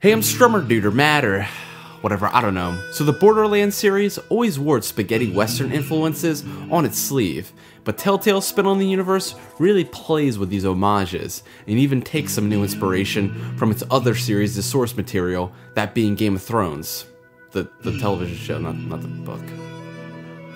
Hey, I'm strummerdood or mad or whatever, I don't know. So the Borderlands series always wore its spaghetti western influences on its sleeve, but Telltale's spin on the universe really plays with these homages, and even takes some new inspiration from its other series' source material, that being Game of Thrones. The television show, not the book.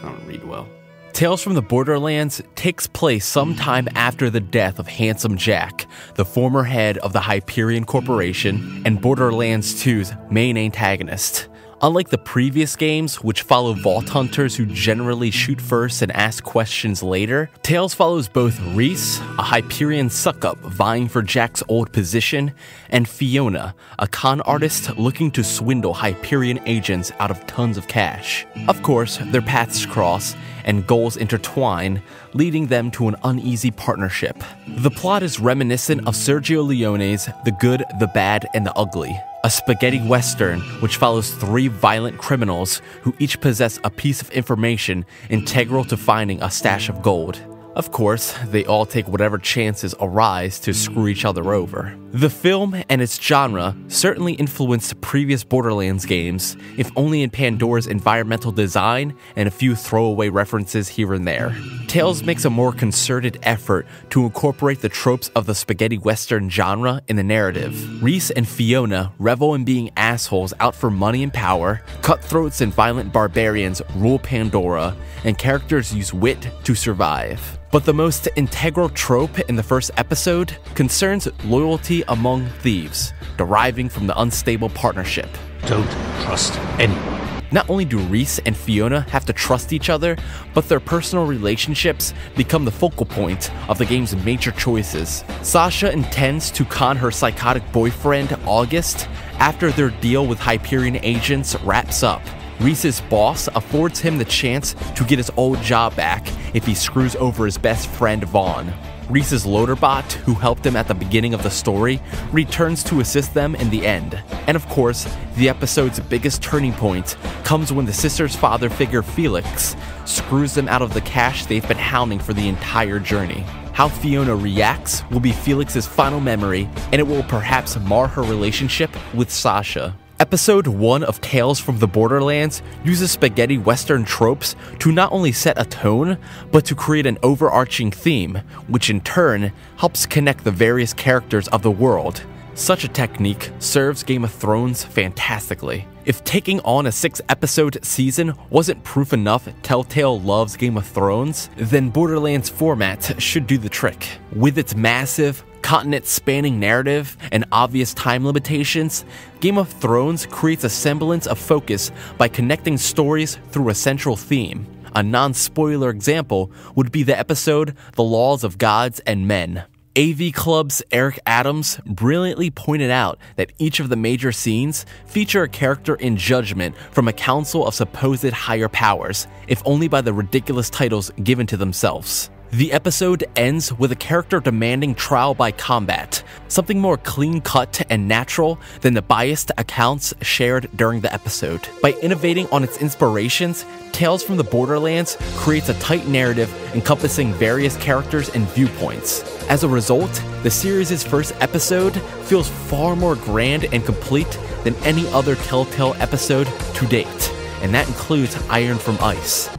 I don't read well. Tales from the Borderlands takes place sometime after the death of Handsome Jack, the former head of the Hyperion Corporation and Borderlands 2's main antagonist. Unlike the previous games, which follow vault hunters who generally shoot first and ask questions later, Tales follows both Reese, a Hyperion suck-up vying for Jack's old position, and Fiona, a con artist looking to swindle Hyperion agents out of tons of cash. Of course, their paths cross, and goals intertwine, leading them to an uneasy partnership. The plot is reminiscent of Sergio Leone's The Good, the Bad, and the Ugly, a spaghetti western which follows three violent criminals who each possess a piece of information integral to finding a stash of gold. Of course, they all take whatever chances arise to screw each other over. The film and its genre certainly influenced previous Borderlands games, if only in Pandora's environmental design and a few throwaway references here and there. Tales makes a more concerted effort to incorporate the tropes of the spaghetti western genre in the narrative. Reese and Fiona revel in being assholes out for money and power, cutthroats and violent barbarians rule Pandora, and characters use wit to survive. But the most integral trope in the first episode concerns loyalty among thieves, deriving from the unstable partnership. Don't trust anyone. Not only do Reese and Fiona have to trust each other, but their personal relationships become the focal point of the game's major choices. Sasha intends to con her psychotic boyfriend, August, after their deal with Hyperion agents wraps up. Reese's boss affords him the chance to get his old job back if he screws over his best friend Vaughn. Reese's loaderbot, who helped him at the beginning of the story, returns to assist them in the end. And of course, the episode's biggest turning point comes when the sisters' father figure Felix screws them out of the cash they've been hounding for the entire journey. How Fiona reacts will be Felix's final memory, and it will perhaps mar her relationship with Sasha. Episode 1 of Tales from the Borderlands uses spaghetti western tropes to not only set a tone, but to create an overarching theme, which in turn helps connect the various characters of the world. Such a technique serves Game of Thrones fantastically. If taking on a 6-episode season wasn't proof enough Telltale loves Game of Thrones, then Borderlands format should do the trick. With its massive, continent-spanning narrative and obvious time limitations, Game of Thrones creates a semblance of focus by connecting stories through a central theme. A non-spoiler example would be the episode The Laws of Gods and Men. AV Club's Eric Adams brilliantly pointed out that each of the major scenes feature a character in judgment from a council of supposed higher powers, if only by the ridiculous titles given to themselves. The episode ends with a character demanding trial by combat, something more clean-cut and natural than the biased accounts shared during the episode. By innovating on its inspirations, Tales from the Borderlands creates a tight narrative encompassing various characters and viewpoints. As a result, the series' first episode feels far more grand and complete than any other Telltale episode to date, and that includes Iron from Ice.